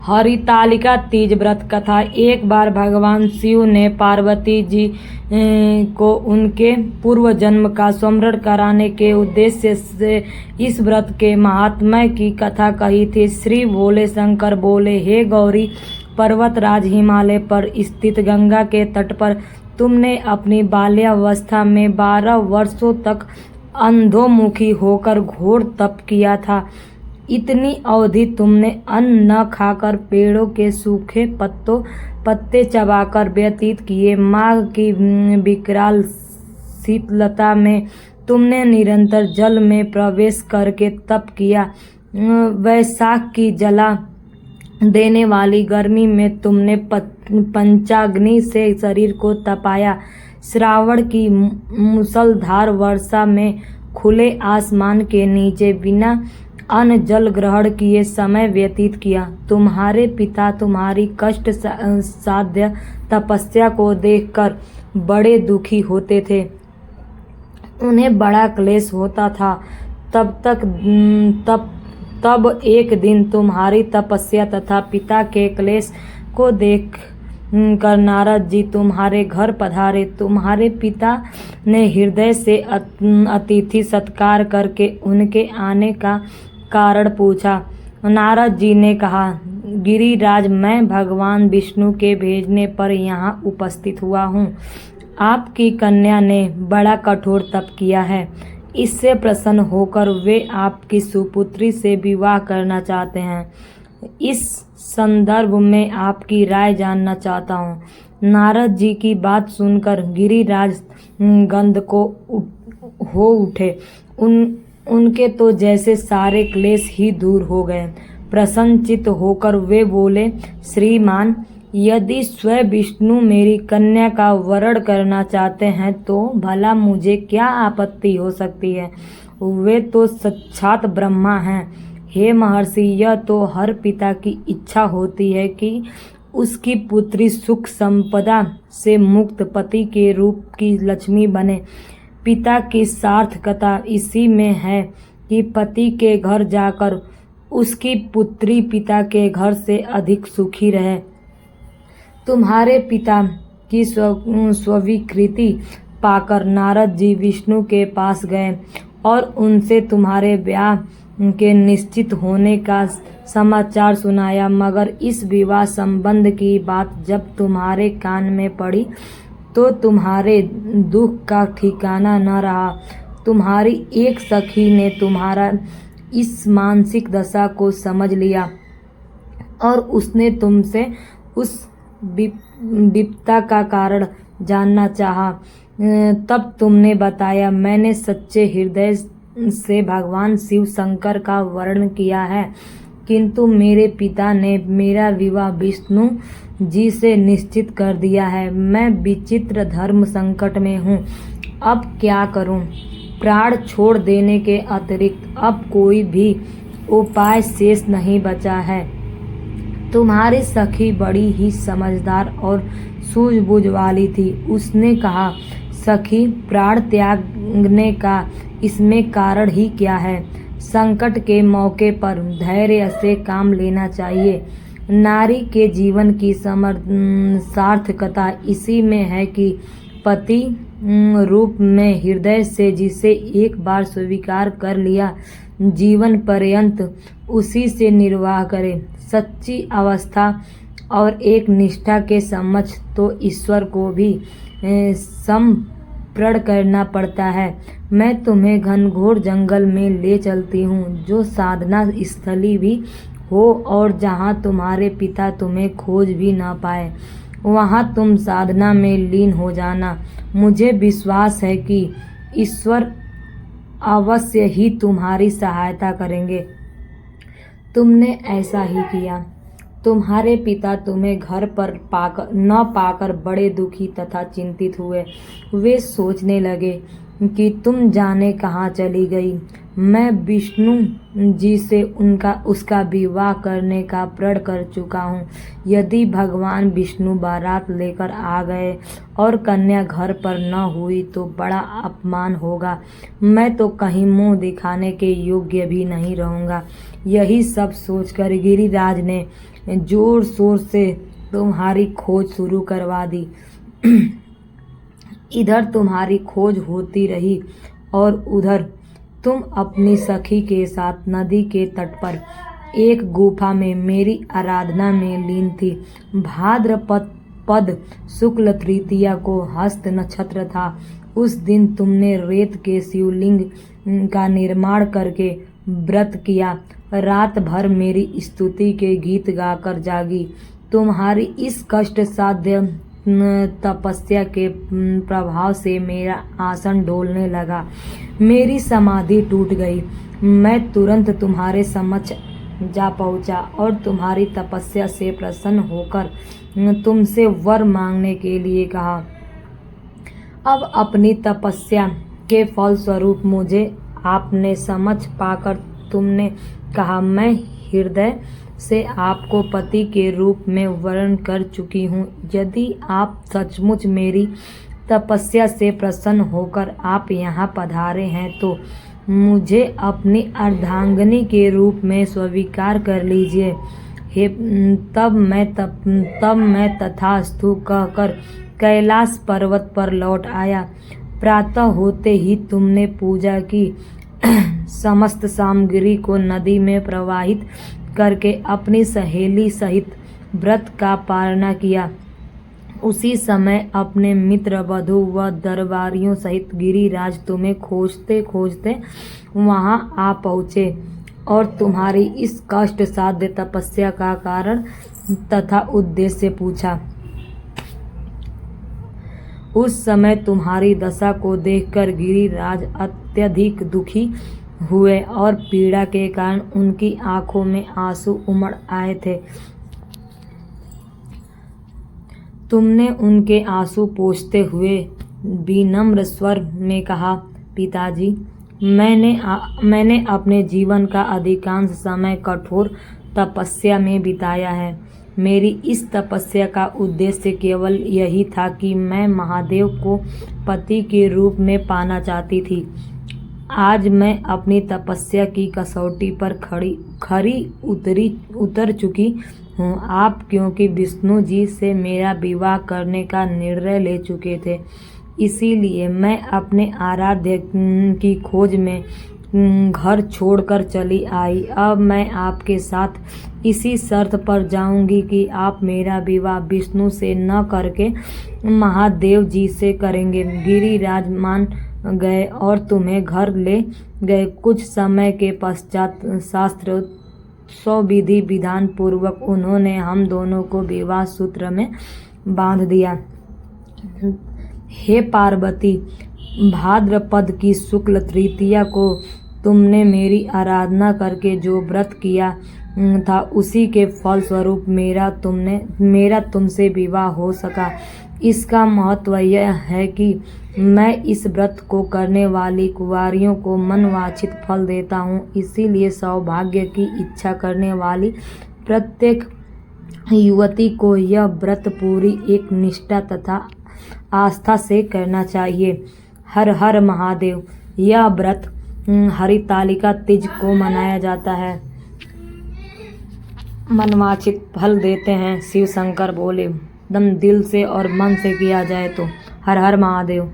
हरितालिका तीज व्रत कथा। एक बार भगवान शिव ने पार्वती जी को उनके पूर्व जन्म का स्मरण कराने के उद्देश्य से इस व्रत के महात्म्य की कथा कही थी। श्री भोले शंकर बोले, हे गौरी, पर्वतराज हिमालय पर स्थित गंगा के तट पर तुमने अपनी बाल्यावस्था में 12 वर्षों तक अंधोमुखी होकर घोर तप किया था। इतनी अवधि तुमने अन्न न खाकर पेड़ों के सूखे पत्ते चबाकर व्यतीत किए। माघ की विकराल शीतलता में तुमने निरंतर जल में प्रवेश करके तप किया। वैशाख की जला देने वाली गर्मी में तुमने पंचाग्नि से शरीर को तपाया। श्रावण की मूसलधार वर्षा में खुले आसमान के नीचे बिना अन्न जल ग्रहण किए समय व्यतीत किया। तुम्हारे पिता तुम्हारी कष्ट साध्य तपस्या को देखकर बड़े दुखी होते थे। उन्हें बड़ा क्लेश होता था। तब एक दिन तुम्हारी तपस्या तथा पिता के क्लेश को देख कर नारद जी तुम्हारे घर पधारे। तुम्हारे पिता ने हृदय से अतिथि सत्कार करके उनके आने का कारण पूछा। नारद जी ने कहा, गिरिराज, मैं भगवान विष्णु के भेजने पर यहाँ उपस्थित हुआ हूँ। आपकी कन्या ने बड़ा कठोर तप किया है। इससे प्रसन्न होकर वे आपकी सुपुत्री से विवाह करना चाहते हैं। इस संदर्भ में आपकी राय जानना चाहता हूँ। नारद जी की बात सुनकर गिरिराज गंध को हो उठे। उनके तो जैसे सारे क्लेश ही दूर हो गए। प्रसन्नचित्त होकर वे बोले, श्रीमान, यदि स्वयं विष्णु मेरी कन्या का वरण करना चाहते हैं तो भला मुझे क्या आपत्ति हो सकती है। वे तो साक्षात ब्रह्मा हैं। हे महर्षि, यह तो हर पिता की इच्छा होती है कि उसकी पुत्री सुख संपदा से मुक्त पति के रूप की लक्ष्मी बने। पिता की सार्थकता इसी में है कि पति के घर जाकर उसकी पुत्री पिता के घर से अधिक सुखी रहे। तुम्हारे पिता की स्वीकृति पाकर नारद जी विष्णु के पास गए और उनसे तुम्हारे ब्याह के निश्चित होने का समाचार सुनाया। मगर इस विवाह संबंध की बात जब तुम्हारे कान में पड़ी तो तुम्हारे दुख का ठिकाना न रहा। तुम्हारी एक सखी ने तुम्हारा इस मानसिक दशा को समझ लिया और उसने तुमसे उस विपदा का कारण जानना चाहा। तब तुमने बताया, मैंने सच्चे हृदय से भगवान शिव शंकर का वर्णन किया है, किंतु मेरे पिता ने मेरा विवाह विष्णु जी से निश्चित कर दिया है। मैं विचित्र धर्म संकट में हूँ। अब क्या करूँ? प्राण छोड़ देने के अतिरिक्त अब कोई भी उपाय शेष नहीं बचा है। तुम्हारी सखी बड़ी ही समझदार और सूझबूझ वाली थी। उसने कहा, सखी, प्राण त्यागने का इसमें कारण ही क्या है? संकट के मौके पर धैर्य से काम लेना चाहिए। नारी के जीवन की सार्थकता इसी में है कि पति रूप में हृदय से जिसे एक बार स्वीकार कर लिया, जीवन पर्यंत उसी से निर्वाह करे। सच्ची अवस्था और एक निष्ठा के समक्ष तो ईश्वर को भी समर्पण करना पड़ता है। मैं तुम्हें घनघोर जंगल में ले चलती हूँ, जो साधना स्थली भी हो और जहाँ तुम्हारे पिता तुम्हें खोज भी ना पाए। वहाँ तुम साधना में लीन हो जाना। मुझे विश्वास है कि ईश्वर अवश्य ही तुम्हारी सहायता करेंगे। तुमने ऐसा ही किया। तुम्हारे पिता तुम्हें घर पर न पाकर बड़े दुखी तथा चिंतित हुए। वे सोचने लगे कि तुम जाने कहाँ चली गई। मैं विष्णु जी से उसका विवाह करने का प्रण कर चुका हूँ। यदि भगवान विष्णु बारात लेकर आ गए और कन्या घर पर न हुई तो बड़ा अपमान होगा। मैं तो कहीं मुंह दिखाने के योग्य भी नहीं रहूँगा। यही सब सोचकर गिरिराज ने जोर शोर से तुम्हारी खोज शुरू करवा दी। इधर तुम्हारी खोज होती रही और उधर तुम अपनी सखी के साथ नदी के तट पर एक गुफा में मेरी आराधना में लीन थी। भाद्रपद शुक्ल तृतीया को हस्त नक्षत्र था। उस दिन तुमने रेत के शिवलिंग का निर्माण करके व्रत किया। रात भर मेरी स्तुति के गीत गाकर जागी। तुम्हारी इस कष्ट साध्य तपस्या के प्रभाव से मेरा आसन डोलने लगा। मेरी समाधि टूट गई। मैं तुरंत तुम्हारे समक्ष जा पहुंचा और तुम्हारी तपस्या से प्रसन्न होकर तुमसे वर मांगने के लिए कहा। अब अपनी तपस्या के फल स्वरूप मुझे आपने समझ पाकर तुमने कहा, मैं हृदय से आपको पति के रूप में वर्ण कर चुकी हूँ। यदि आप सचमुच मेरी तपस्या से प्रसन्न होकर आप यहाँ पधारे हैं तो मुझे अपनी अर्धांगिनी के रूप में स्वीकार कर लीजिए। तब मैं तथास्तु कहकर कैलाश पर्वत पर लौट आया। प्रातः होते ही तुमने पूजा की समस्त सामग्री को नदी में प्रवाहित करके अपनी सहेली सहित व्रत का पालना किया। उसी समय अपने मित्र वधु व दरबारियों सहित गिरिराज तुम्हें खोजते खोजते वहां आ पहुँचे और तुम्हारी इस कष्ट साध्य तपस्या का कारण तथा उद्देश्य पूछा। उस समय तुम्हारी दशा को देखकर गिरिराज अत्यधिक दुखी हुए और पीड़ा के कारण उनकी आंखों में आंसू उमड़ आए थे। तुमने उनके आंसू पोंछते हुए विनम्र स्वर में कहा, पिताजी, मैंने अपने जीवन का अधिकांश समय कठोर तपस्या में बिताया है। मेरी इस तपस्या का उद्देश्य केवल यही था कि मैं महादेव को पति के रूप में पाना चाहती थी। आज मैं अपनी तपस्या की कसौटी पर खरी उतर चुकी हूँ। आप क्योंकि विष्णु जी से मेरा विवाह करने का निर्णय ले चुके थे, इसीलिए मैं अपने आराध्य की खोज में घर छोड़कर चली आई। अब मैं आपके साथ इसी शर्त पर जाऊंगी कि आप मेरा विवाह विष्णु से न करके महादेव जी से करेंगे। गिरिराज मान गए और तुम्हें घर ले गए। कुछ समय के पश्चात शास्त्र विधि विधान पूर्वक उन्होंने हम दोनों को विवाह सूत्र में बांध दिया। हे पार्वती, भाद्रपद की शुक्ल तृतीया को तुमने मेरी आराधना करके जो व्रत किया था, उसी के फल स्वरूप मेरा तुमसे विवाह हो सका। इसका महत्व यह है कि मैं इस व्रत को करने वाली कुंवारियों को मनवांछित फल देता हूँ। इसीलिए सौभाग्य की इच्छा करने वाली प्रत्येक युवती को यह व्रत पूरी एक निष्ठा तथा आस्था से करना चाहिए। हर हर महादेव। यह व्रत हरितालिका तीज को मनाया जाता है। मनवांछित फल देते हैं शिव शंकर बोले। दम दिल से और मन से किया जाए तो। हर हर महादेव।